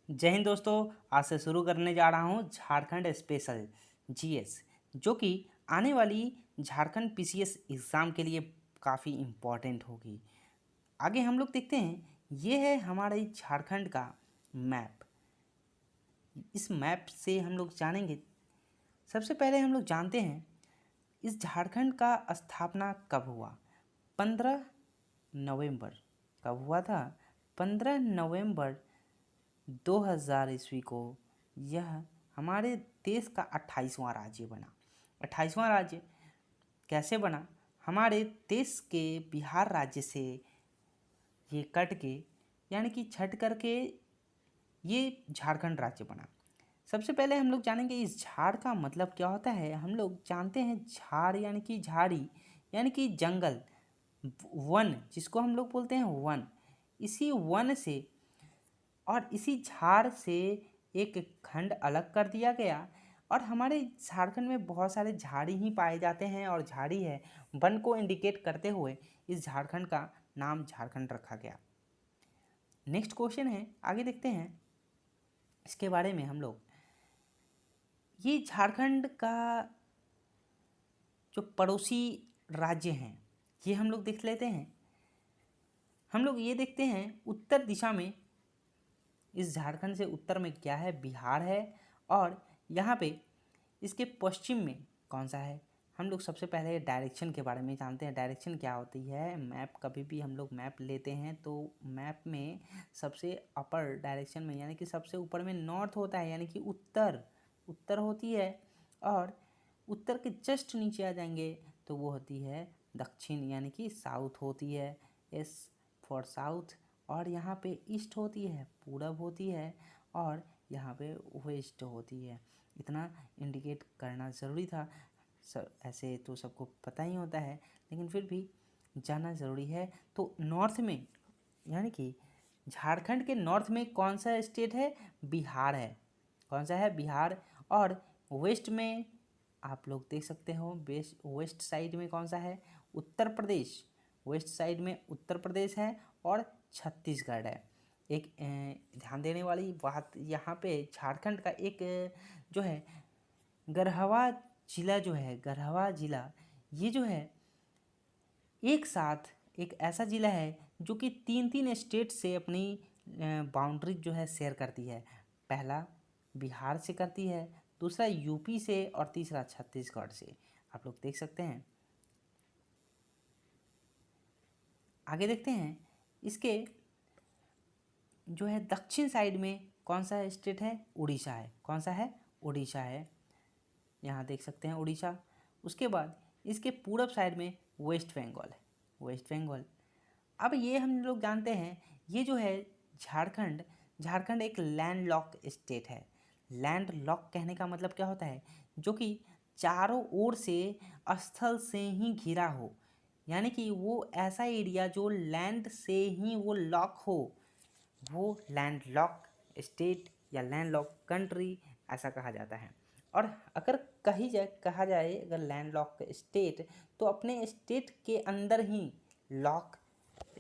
जय हिंद दोस्तों। आज से शुरू करने जा रहा हूँ झारखंड स्पेशल जीएस, जो कि आने वाली झारखंड पीसीएस एग्ज़ाम के लिए काफ़ी इम्पोर्टेंट होगी। आगे हम लोग देखते हैं, ये है हमारे झारखंड का मैप। इस मैप से हम लोग जानेंगे, सबसे पहले हम लोग जानते हैं इस झारखंड का स्थापना कब हुआ। 15 नवंबर कब हुआ था? 15 नवंबर 2000 ईस्वी को यह हमारे देश का 28वां राज्य बना। 28वां राज्य कैसे बना? हमारे देश के बिहार राज्य से ये कट के, यानी कि छट करके ये झारखंड राज्य बना। सबसे पहले हम लोग जानेंगे इस झाड़ का मतलब क्या होता है। हम लोग जानते हैं झाड़ यानी कि झाड़ी, यानी कि जंगल, वन, जिसको हम लोग बोलते हैं वन। इसी वन से और इसी झाड़ से एक खंड अलग कर दिया गया, और हमारे झारखंड में बहुत सारे झाड़ी ही पाए जाते हैं और झाड़ी है, वन को इंडिकेट करते हुए इस झारखंड का नाम झारखंड रखा गया। नेक्स्ट क्वेश्चन है, आगे देखते हैं इसके बारे में हम लोग। ये झारखंड का जो पड़ोसी राज्य हैं ये हम लोग देख लेते हैं। हम लोग ये देखते हैं उत्तर दिशा में, इस झारखंड से उत्तर में क्या है? बिहार है। और यहाँ पे इसके पश्चिम में कौन सा है? हम लोग सबसे पहले डायरेक्शन के बारे में जानते हैं। डायरेक्शन क्या होती है? मैप, कभी भी हम लोग मैप लेते हैं तो मैप में सबसे अपर डायरेक्शन में, यानी कि सबसे ऊपर में नॉर्थ होता है, यानी कि उत्तर उत्तर होती है। और उत्तर के जस्ट नीचे आ जाएंगे तो वो होती है दक्षिण, यानी कि साउथ होती है, एस फॉर साउथ। और यहाँ पे ईस्ट होती है, पूरब होती है, और यहाँ पे वेस्ट होती है। इतना इंडिकेट करना ज़रूरी था। ऐसे तो सबको पता ही होता है, लेकिन फिर भी जानना ज़रूरी है। तो नॉर्थ में, यानी कि झारखंड के नॉर्थ में कौन सा स्टेट है? बिहार है। कौन सा है? बिहार। और वेस्ट में आप लोग देख सकते हो, वेस्ट साइड में कौन सा है? उत्तर प्रदेश। वेस्ट साइड में उत्तर प्रदेश है और छत्तीसगढ़ है। एक ध्यान देने वाली बात यहाँ पे, झारखंड का एक जो है गढ़वा जिला, जो है गढ़वा जिला, ये जो है एक साथ एक ऐसा जिला है जो कि तीन तीन स्टेट से अपनी बाउंड्री जो है शेयर करती है। पहला बिहार से करती है, दूसरा यूपी से, और तीसरा छत्तीसगढ़ से। आप लोग देख सकते हैं। आगे देखते हैं, इसके जो है दक्षिण साइड में कौन सा स्टेट है? उड़ीसा है। कौन सा है? उड़ीसा है। यहाँ देख सकते हैं उड़ीसा। उसके बाद इसके पूरब साइड में वेस्ट बंगाल है। वेस्ट बंगाल। अब ये हम लोग जानते हैं, ये जो है झारखंड, झारखंड एक लैंड लॉक स्टेट है। लैंड लॉक कहने का मतलब क्या होता है? जो कि चारों ओर से स्थल से ही घिरा हो, यानी कि वो ऐसा एरिया जो लैंड से ही वो लॉक हो, वो लैंड लॉक स्टेट या लैंड लॉक कंट्री ऐसा कहा जाता है। और अगर कहा जाए अगर लैंड लॉक स्टेट, तो अपने स्टेट के अंदर ही लॉक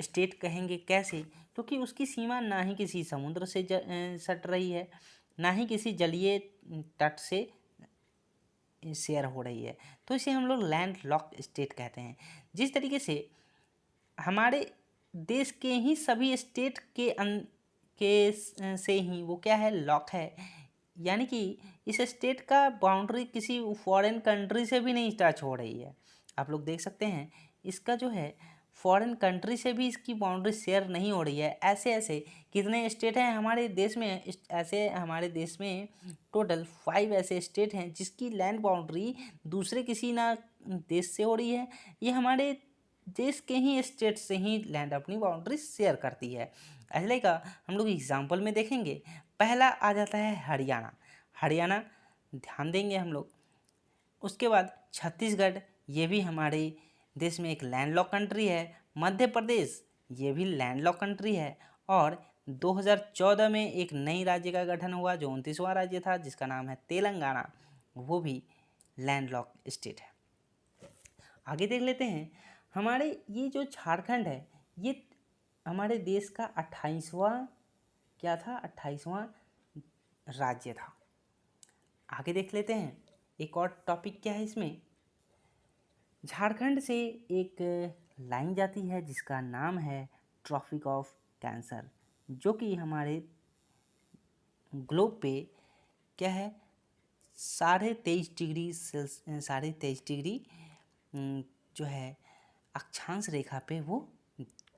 स्टेट कहेंगे। कैसे? क्योंकि उसकी सीमा ना ही किसी समुद्र से सट रही है, ना ही किसी जलीय तट से शेयर हो रही है, तो इसे हम लोग लैंड लॉक स्टेट कहते हैं। जिस तरीके से हमारे देश के ही सभी स्टेट से ही वो क्या है? लॉक है। यानी कि इस स्टेट का बाउंड्री किसी फॉरेन कंट्री से भी नहीं टच हो रही है। आप लोग देख सकते हैं, इसका जो है फॉरेन कंट्री से भी इसकी बाउंड्री शेयर नहीं हो रही है। ऐसे ऐसे कितने स्टेट हैं हमारे देश में? ऐसे हमारे देश में टोटल 5 ऐसे स्टेट हैं जिसकी लैंड बाउंड्री दूसरे किसी ना देश से हो रही है। ये हमारे देश के ही स्टेट से ही लैंड अपनी बाउंड्री शेयर करती है। ऐसे का हम लोग एग्जाम्पल में देखेंगे। पहला आ जाता है हरियाणा। हरियाणा ध्यान देंगे हम लोग। उसके बाद छत्तीसगढ़, ये भी हमारे देश में एक लैंडलॉक कंट्री है। मध्य प्रदेश, ये भी लैंडलॉक कंट्री है। और 2014 में एक नई राज्य का गठन हुआ जो 29वां राज्य था, जिसका नाम है तेलंगाना, वो भी लैंडलॉक स्टेट है। आगे देख लेते हैं, हमारे ये जो झारखंड है, ये हमारे देश का 28वां क्या था? 28वां राज्य था। आगे देख लेते हैं एक और टॉपिक क्या है इसमें। झारखंड से एक लाइन जाती है जिसका नाम है ट्रॉपिक ऑफ कैंसर, जो कि हमारे ग्लोब पे क्या है 23.5 डिग्री जो है अक्षांश रेखा पे वो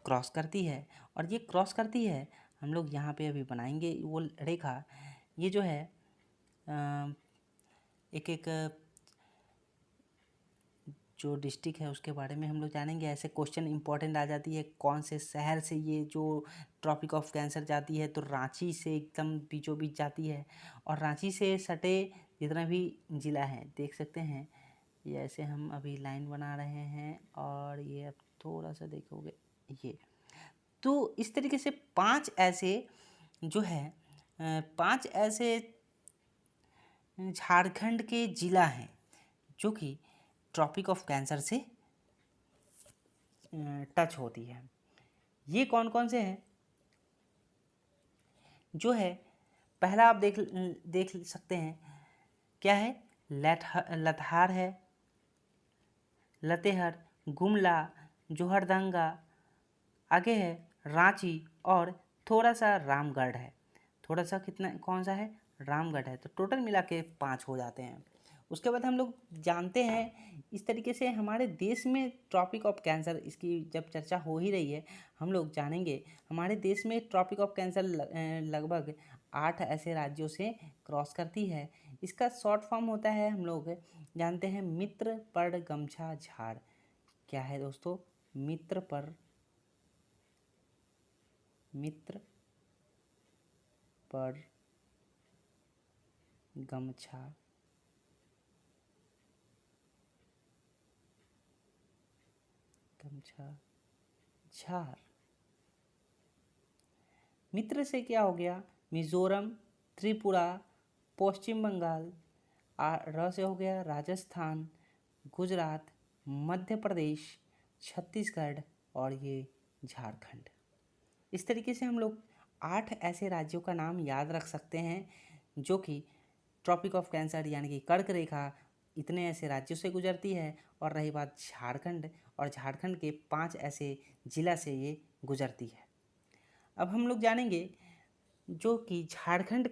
क्रॉस करती है। और ये क्रॉस करती है, हम लोग यहाँ पे अभी बनाएंगे वो रेखा। ये जो है एक एक जो डिस्ट्रिक्ट है उसके बारे में हम लोग जानेंगे। ऐसे क्वेश्चन इंपॉर्टेंट आ जाती है, कौन से शहर से ये जो ट्रॉपिक ऑफ कैंसर जाती है, तो रांची से एकदम बीचों बीच जाती है। और रांची से सटे जितना भी ज़िला है देख सकते हैं, ये ऐसे हम अभी लाइन बना रहे हैं। और ये अब थोड़ा सा देखोगे ये, तो इस तरीके से 5 ऐसे जो है 5 ऐसे झारखंड के ज़िला हैं जो कि ट्रॉपिक ऑफ कैंसर से टच होती है। ये कौन कौन से हैं जो है, पहला आप देख सकते हैं क्या है, लतहार है, लतेहर, गुमला, जोहरदंगा, आगे है रांची, और थोड़ा सा रामगढ़ है। थोड़ा सा कितना कौन सा है, रामगढ़ है। तो टोटल मिला के 5 हो जाते हैं। उसके बाद हम लोग जानते हैं इस तरीके से हमारे देश में ट्रॉपिक ऑफ कैंसर, इसकी जब चर्चा हो ही रही है हम लोग जानेंगे हमारे देश में ट्रॉपिक ऑफ कैंसर लगभग 8 ऐसे राज्यों से क्रॉस करती है। इसका शॉर्ट फॉर्म होता है, हम लोग जानते हैं मित्र पर गमछा झाड़। क्या है दोस्तों, मित्र पर गमछा झार। मित्र से क्या हो गया, मिजोरम, त्रिपुरा, पश्चिम बंगाल। र से हो गया राजस्थान, गुजरात, मध्य प्रदेश, छत्तीसगढ़ और ये झारखंड। इस तरीके से हम लोग 8 ऐसे राज्यों का नाम याद रख सकते हैं जो कि ट्रॉपिक ऑफ कैंसर यानी कि कर्क रेखा इतने ऐसे राज्यों से गुजरती है। और रही बात झारखंड, और झारखंड के 5 ऐसे ज़िला से ये गुजरती है। अब हम लोग जानेंगे जो कि झारखंड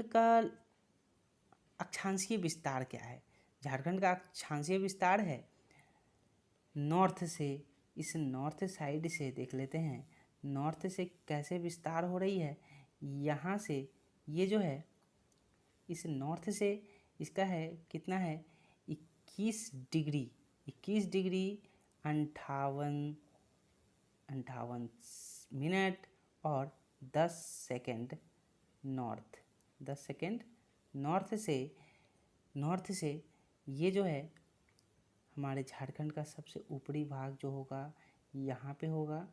का अक्षांशीय विस्तार क्या है। झारखंड का अक्षांशीय विस्तार है नॉर्थ से, इस नॉर्थ साइड से देख लेते हैं नॉर्थ से कैसे विस्तार हो रही है। यहाँ से ये जो है इस नॉर्थ से इसका है कितना है 21 डिग्री 58 मिनट और 10 सेकंड नॉर्थ। 10 सेकंड नॉर्थ से ये जो है हमारे झारखंड का सबसे ऊपरी भाग जो होगा यहाँ पे होगा,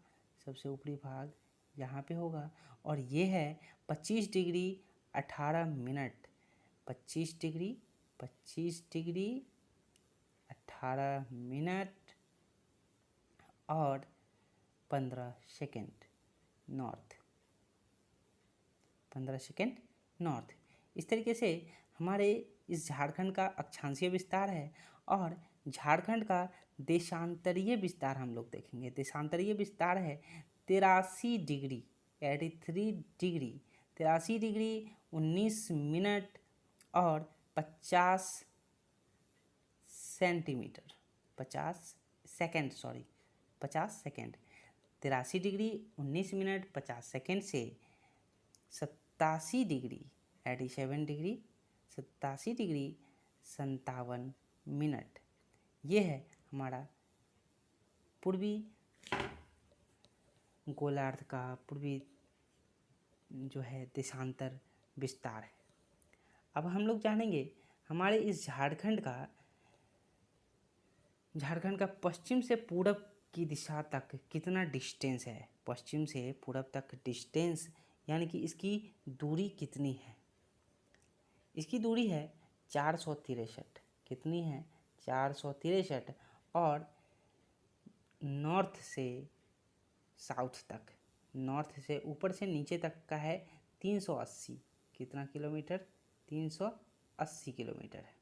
सबसे ऊपरी भाग यहाँ पे होगा। और ये है 25 डिग्री 18 मिनट 25 डिग्री 18 मिनट और 15 सेकंड नॉर्थ। इस तरीके से हमारे इस झारखंड का अक्षांशीय विस्तार है। और झारखंड का देशांतरीय विस्तार हम लोग देखेंगे। देशांतरीय विस्तार है 83 डिग्री 19 मिनट और 50 centimetre 50 second 83 degree 19 minute 50 second से 87 डिग्री 57 मिनट। ये है हमारा पूर्वी गोलार्ध का पूर्वी जो है देशांतर विस्तार है। अब हम लोग जानेंगे हमारे इस झारखंड का पश्चिम से पूरब की दिशा तक कितना डिस्टेंस है। पश्चिम से पूरब तक डिस्टेंस यानी कि इसकी दूरी कितनी है। इसकी दूरी है 463। कितनी है 463। और नॉर्थ से साउथ तक नॉर्थ से ऊपर से नीचे तक का है 380। कितना किलोमीटर? 380 किलोमीटर है।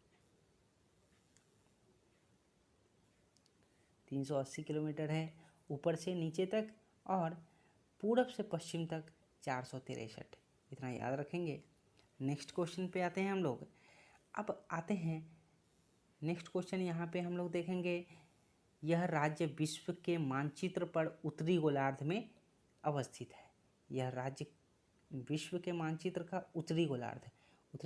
380 किलोमीटर है ऊपर से नीचे तक, और पूरब से पश्चिम तक 463। इतना याद रखेंगे। नेक्स्ट क्वेश्चन पे आते हैं हम लोग। अब आते हैं नेक्स्ट क्वेश्चन। यहाँ पे हम लोग देखेंगे, यह राज्य विश्व के मानचित्र पर उत्तरी गोलार्ध में अवस्थित है। यह राज्य विश्व के मानचित्र का उत्तरी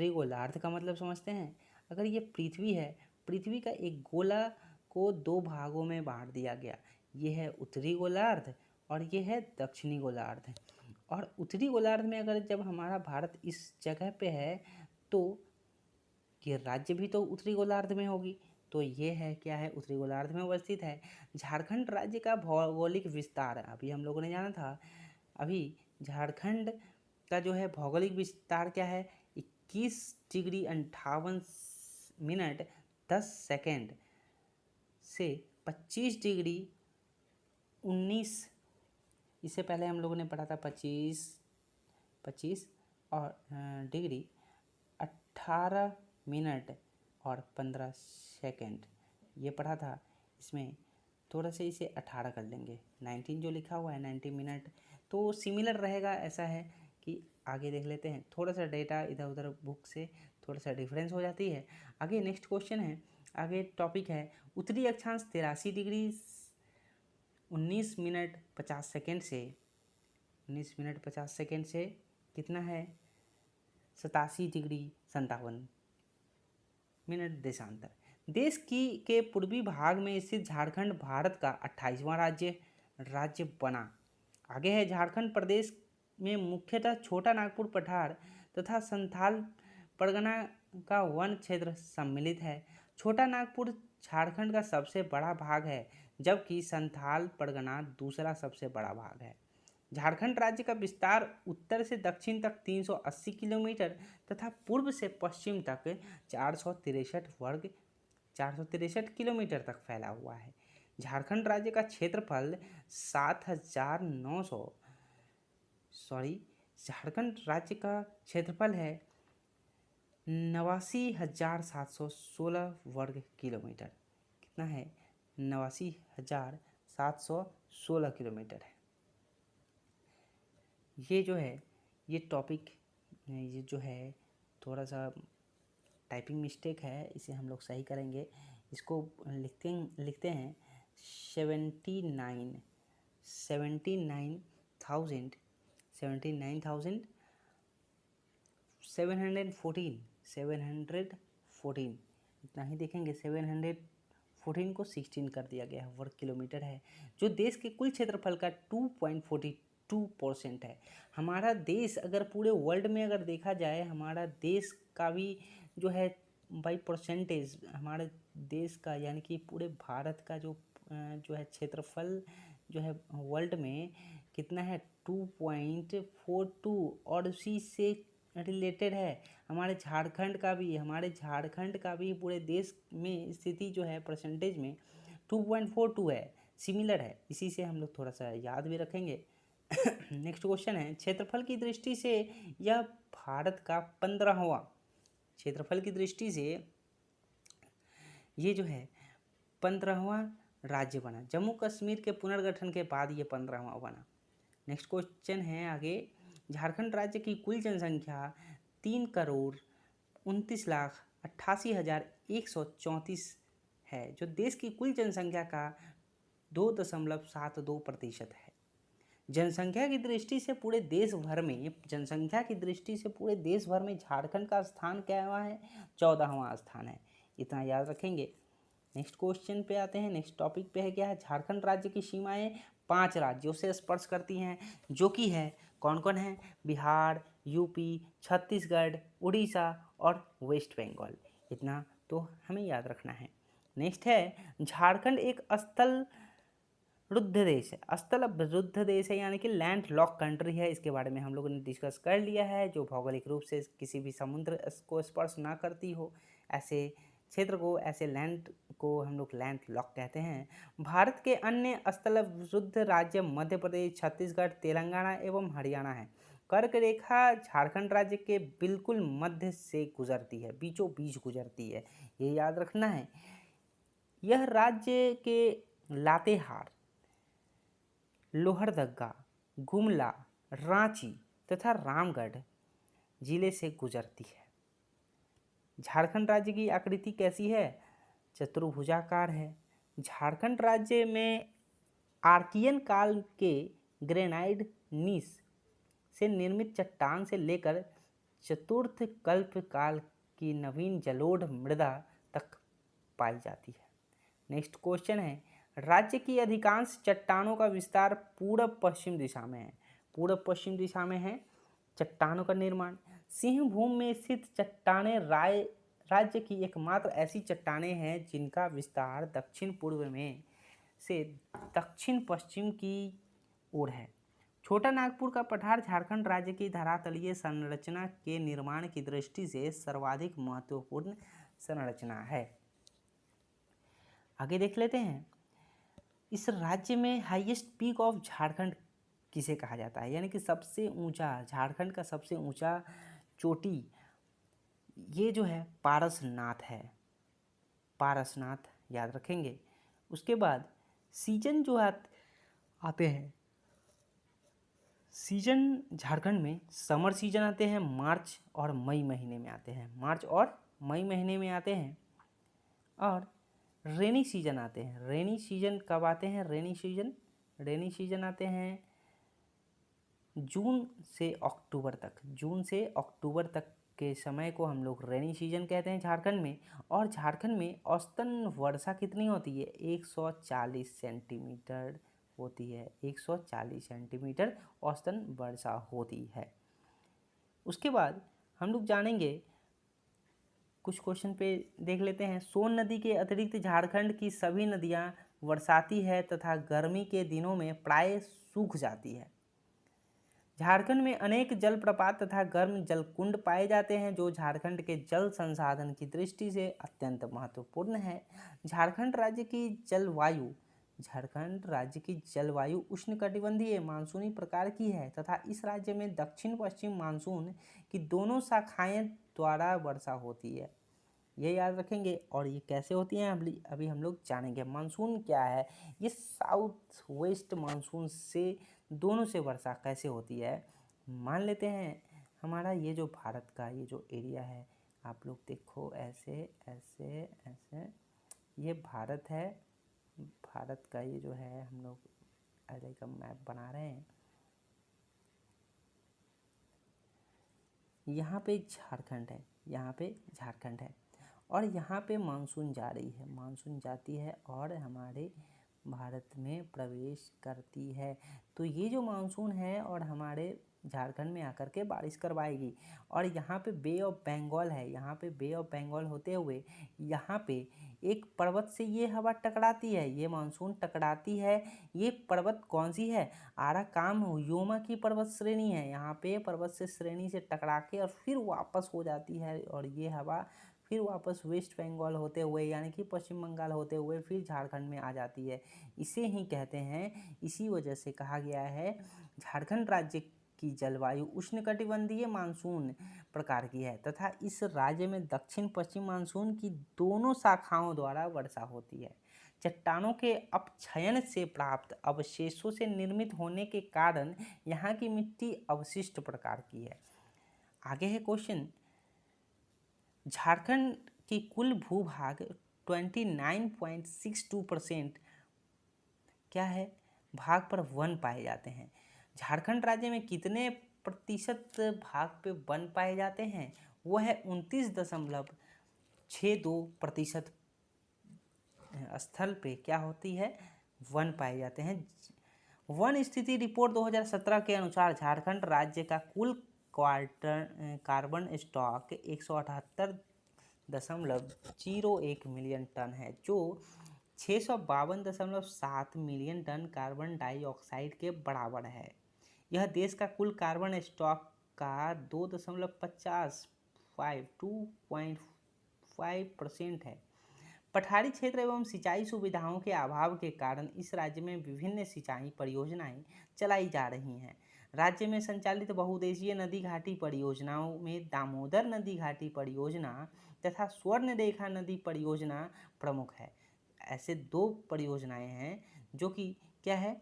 गोलार्ध का मतलब समझते हैं। अगर ये पृथ्वी है, पृथ्वी का एक गोला को दो भागों में बांट दिया गया। ये है उत्तरी गोलार्ध और ये है दक्षिणी गोलार्ध। और उत्तरी गोलार्ध में अगर जब हमारा भारत इस जगह पे है तो ये राज्य भी तो उत्तरी गोलार्ध में होगी। तो ये है क्या है? उत्तरी गोलार्ध में अवस्थित है। झारखंड राज्य का भौगोलिक विस्तार अभी हम लोगों ने जाना था। अभी झारखंड का जो है भौगोलिक विस्तार क्या है? 21 डिग्री 58 मिनट 10 सेकेंड से 25 डिग्री 19, इससे पहले हम लोगों ने पढ़ा था 25 और डिग्री 18 मिनट और 15 सेकेंड ये पढ़ा था। इसमें थोड़ा सा इसे 18 कर लेंगे। 19 जो लिखा हुआ है 90 मिनट तो सिमिलर रहेगा। ऐसा है कि आगे देख लेते हैं। थोड़ा सा डेटा इधर उधर बुक से थोड़ा सा डिफरेंस हो जाती है। आगे नेक्स्ट क्वेश्चन है। आगे टॉपिक है उत्तरी अक्षांश 83 डिग्री 19 मिनट 50 सेकेंड से 19 मिनट 50 सेकेंड से कितना है? 87 डिग्री 57 मिनट देशांतर। देश के पूर्वी भाग में स्थित झारखंड भारत का 28वां राज्य बना। आगे है झारखंड प्रदेश में मुख्यतः छोटा नागपुर पठार तथा संथाल परगना का वन क्षेत्र सम्मिलित है। छोटा नागपुर झारखंड का सबसे बड़ा भाग है, जबकि संथाल परगना दूसरा सबसे बड़ा भाग है। झारखंड राज्य का विस्तार उत्तर से दक्षिण तक 380 किलोमीटर तथा पूर्व से पश्चिम तक 463 किलोमीटर तक फैला हुआ है। झारखंड राज्य का क्षेत्रफल झारखंड राज्य का क्षेत्रफल है 89,716 वर्ग किलोमीटर। कितना है? 89,716 किलोमीटर है। ये जो है ये टॉपिक ये जो है थोड़ा सा टाइपिंग मिस्टेक है, इसे हम लोग सही करेंगे। इसको लिखते हैं 714 इतना ही देखेंगे। 714 को 16 कर दिया गया है, वर्ग किलोमीटर है, जो देश के कुल क्षेत्रफल का 2.42% है। हमारा देश अगर पूरे वर्ल्ड में अगर देखा जाए, हमारा देश का भी जो है बाई परसेंटेज हमारे देश का यानी कि पूरे भारत का जो है क्षेत्रफल जो है वर्ल्ड में कितना है? 2.42 और उसी से रिलेटेड है हमारे झारखंड का भी पूरे देश में स्थिति जो है परसेंटेज में 2.42 है, सिमिलर है। इसी से हम लोग थोड़ा सा याद भी रखेंगे। नेक्स्ट क्वेश्चन है, क्षेत्रफल की दृष्टि से यह भारत का 15वां क्षेत्रफल की दृष्टि से ये जो है 15वां राज्य बना। जम्मू कश्मीर के पुनर्गठन के बाद ये 15वां बना। नेक्स्ट क्वेश्चन है आगे, झारखंड राज्य की कुल जनसंख्या 3,29,88,134 है, जो देश की कुल जनसंख्या का 2.72% है। जनसंख्या की दृष्टि से पूरे देश भर में झारखंड का स्थान क्या हुआ है? 14वां स्थान है। इतना याद रखेंगे। नेक्स्ट क्वेश्चन पे आते हैं। नेक्स्ट टॉपिक पे है क्या है? झारखंड राज्य की सीमाएं 5 राज्यों से स्पर्श करती हैं, जो कि है कौन कौन है? बिहार, यूपी, छत्तीसगढ़, उड़ीसा और वेस्ट बंगाल। इतना तो हमें याद रखना है। नेक्स्ट है, झारखंड एक स्थल रुद्ध देश है यानी कि लैंड लॉक कंट्री है। इसके बारे में हम लोगों ने डिस्कस कर लिया है, जो भौगोलिक रूप से किसी भी समुद्र को स्पर्श ना करती हो, ऐसे क्षेत्र को, ऐसे लैंड को हम लोग लैंड लॉक कहते हैं। भारत के अन्य स्थलबद्ध राज्य मध्य प्रदेश, छत्तीसगढ़, तेलंगाना एवं हरियाणा है। कर्क रेखा झारखंड राज्य के बिल्कुल मध्य से गुजरती है, बीचों बीच गुजरती है, ये याद रखना है। यह राज्य के लातेहार, लोहरदगा, गुमला, रांची तथा रामगढ़ जिले से गुजरती है। झारखंड राज्य की आकृति कैसी है? चतुर्भुजाकार है। झारखंड राज्य में आर्कियन काल के ग्रेनाइट नीस से निर्मित चट्टान से लेकर चतुर्थ कल्प काल की नवीन जलोढ़ मृदा तक पाई जाती है। नेक्स्ट क्वेश्चन है, राज्य की अधिकांश चट्टानों का विस्तार पूर्व पश्चिम दिशा में है। पूर्व पश्चिम दिशा में है चट्टानों का निर्माण। सिंहभूम में स्थित चट्टानें राज्य की एकमात्र ऐसी चट्टानें हैं जिनका विस्तार दक्षिण पूर्व में से दक्षिण पश्चिम की ओर है। छोटा नागपुर का पठार झारखंड राज्य की धरातलीय संरचना के निर्माण की दृष्टि से सर्वाधिक महत्वपूर्ण संरचना है। आगे देख लेते हैं, इस राज्य में हाईएस्ट पीक ऑफ झारखंड किसे कहा जाता है, यानी कि सबसे ऊंचा, झारखंड का सबसे ऊंचा चोटी ये जो है पारसनाथ है। पारसनाथ याद रखेंगे। उसके बाद सीजन जो आते हैं, सीजन झारखंड में समर सीजन आते हैं, मार्च और मई महीने में आते हैं, मार्च और मई महीने में आते हैं। और रेनी सीजन आते हैं। रेनी सीजन कब आते हैं? रेनी सीजन आते हैं जून से अक्टूबर तक। जून से अक्टूबर तक के समय को हम लोग रेनी सीजन कहते हैं झारखंड में। और झारखंड में औसतन वर्षा कितनी होती है? 140 सेंटीमीटर होती है। 140 सेंटीमीटर औसतन वर्षा होती है। उसके बाद हम लोग जानेंगे, कुछ क्वेश्चन पे देख लेते हैं। सोन नदी के अतिरिक्त झारखंड की सभी नदियां बरसाती है तथा गर्मी के दिनों में प्राय सूख जाती है। झारखंड में अनेक जलप्रपात तथा गर्म जलकुंड पाए जाते हैं जो झारखंड के जल संसाधन की दृष्टि से अत्यंत महत्वपूर्ण है। झारखंड राज्य की जलवायु उष्णकटिबंधीय मानसूनी प्रकार की है तथा इस राज्य में दक्षिण पश्चिम मानसून की दोनों शाखाएं द्वारा वर्षा होती है। ये याद रखेंगे। और ये कैसे होती हैं अभी हम लोग जानेंगे। मानसून क्या है? ये साउथ वेस्ट मानसून से दोनों से वर्षा कैसे होती है। मान लेते हैं हमारा ये जो भारत का ये जो एरिया है, आप लोग देखो ऐसे ऐसे ऐसे, ये भारत है। भारत का ये जो है हम लोग एरिया का मैप बना रहे हैं। यहाँ पे झारखंड है, यहाँ पे झारखंड है और यहाँ पे मानसून जा रही है, मानसून जाती है और हमारे भारत में प्रवेश करती है। तो ये जो मानसून है और हमारे झारखंड में आकर के बारिश करवाएगी। और यहाँ पे बे ऑफ बंगाल है, यहाँ पे बे ऑफ बंगाल होते हुए यहाँ पे एक पर्वत से ये हवा टकराती है, ये मानसून टकराती है। ये पर्वत कौन सी है? आराकाम योमा की पर्वत श्रेणी है। यहाँ पे पर्वत से श्रेणी से टकरा के और फिर वापस हो जाती है और ये हवा फिर वापस वेस्ट बंगाल होते हुए यानी कि पश्चिम बंगाल होते हुए फिर झारखंड में आ जाती है। इसे ही कहते हैं, इसी वजह से कहा गया है झारखंड राज्य की जलवायु उष्णकटिबंधीय मानसून प्रकार की है तथा इस राज्य में दक्षिण पश्चिम मानसून की दोनों शाखाओं द्वारा वर्षा होती है। चट्टानों के अपक्षयन से प्राप्त अवशेषों से निर्मित होने के कारण यहाँ की मिट्टी अवशिष्ट प्रकार की है। आगे है क्वेश्चन, झारखंड की कुल भूभाग 29.62% क्या है? भाग पर वन पाए जाते हैं। झारखंड राज्य में कितने प्रतिशत भाग पे वन पाए जाते हैं? वो है 29.62% स्थल पे क्या होती है? वन पाए जाते हैं। वन स्थिति रिपोर्ट 2017 के अनुसार झारखंड राज्य का कुल कार्बन स्टॉक 178.01 मिलियन टन है जो 652.7 मिलियन टन कार्बन डाइऑक्साइड के बराबर है। यह देश का कुल कार्बन स्टॉक का 2.50 5% है। पठारी क्षेत्र एवं सिंचाई सुविधाओं के अभाव के कारण इस राज्य में विभिन्न सिंचाई परियोजनाएं चलाई जा रही हैं। राज्य में संचालित बहुउद्देशीय नदी घाटी परियोजनाओं में दामोदर नदी घाटी परियोजना तथा स्वर्ण रेखा नदी परियोजना प्रमुख है। ऐसे दो परियोजनाएं हैं जो कि क्या है,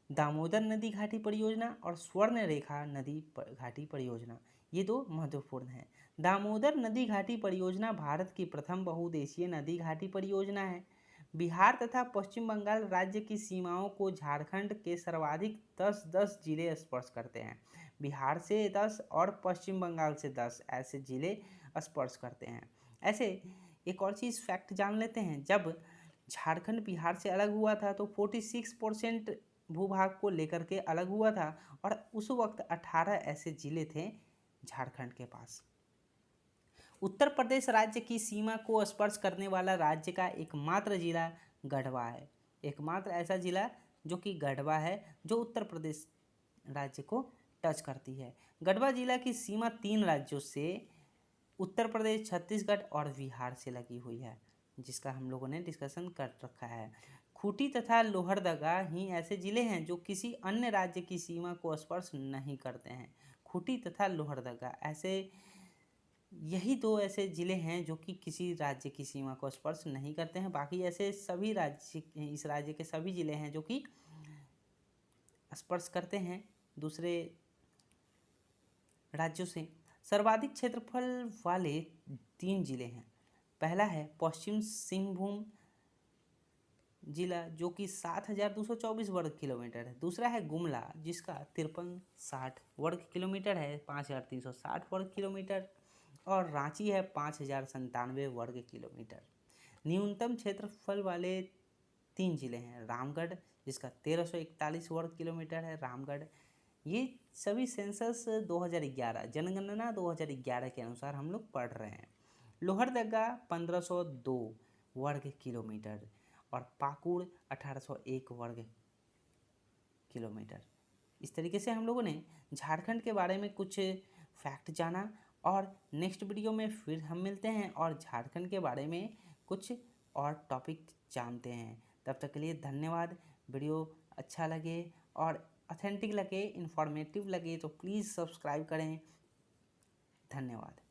दामोदर नदी घाटी परियोजना और स्वर्ण रेखा नदी घाटी परियोजना, ये दो महत्वपूर्ण हैं। दामोदर नदी घाटी परियोजना भारत की प्रथम बहुउद्देशीय नदी घाटी परियोजना है। बिहार तथा पश्चिम बंगाल राज्य की सीमाओं को झारखंड के सर्वाधिक 10 जिले स्पर्श करते हैं। बिहार से 10 और पश्चिम बंगाल से 10 ऐसे जिले स्पर्श करते हैं। ऐसे एक और चीज़ फैक्ट जान लेते हैं, जब झारखंड बिहार से अलग हुआ था तो 46% भूभाग को लेकर के अलग हुआ था और उस वक्त 18 ऐसे जिले थे झारखंड के पास। उत्तर प्रदेश राज्य की सीमा को स्पर्श करने वाला राज्य का एकमात्र जिला गढ़वा है। एकमात्र ऐसा जिला जो कि गढ़वा है, जो उत्तर प्रदेश राज्य को टच करती है। गढ़वा जिला की सीमा 3 राज्यों से उत्तर प्रदेश, छत्तीसगढ़ और बिहार से लगी हुई है, जिसका हम लोगों ने डिस्कशन कर रखा है। खूंटी तथा लोहरदगा ही ऐसे जिले हैं जो किसी अन्य राज्य की सीमा को स्पर्श नहीं करते हैं। खूंटी तथा लोहरदगा ऐसे यही दो ऐसे जिले हैं जो कि किसी राज्य की सीमा को स्पर्श नहीं करते हैं। बाकी ऐसे सभी राज्य, इस राज्य के सभी जिले हैं जो कि स्पर्श करते हैं दूसरे राज्यों से। सर्वाधिक क्षेत्रफल वाले 3 जिले हैं। पहला है पश्चिम सिंहभूम जिला जो कि 7,224 वर्ग किलोमीटर है। दूसरा है गुमला जिसका 5360 वर्ग किलोमीटर है, 5,360 वर्ग किलोमीटर। और रांची है 5,097 वर्ग किलोमीटर। न्यूनतम क्षेत्रफल वाले 3 जिले हैं। रामगढ़ जिसका 1,341 वर्ग किलोमीटर है, रामगढ़। ये सभी सेंसस 2011 जनगणना 2011 के अनुसार हम लोग पढ़ रहे हैं। लोहरदगा 1502 वर्ग किलोमीटर और पाकुड़ 1801 वर्ग किलोमीटर। इस तरीके से हम लोगों ने झारखंड के बारे में कुछ फैक्ट जाना और नेक्स्ट वीडियो में फिर हम मिलते हैं और झारखंड के बारे में कुछ और टॉपिक जानते हैं। तब तक के लिए धन्यवाद। वीडियो अच्छा लगे और ऑथेंटिक लगे, इन्फॉर्मेटिव लगे तो प्लीज़ सब्सक्राइब करें। धन्यवाद।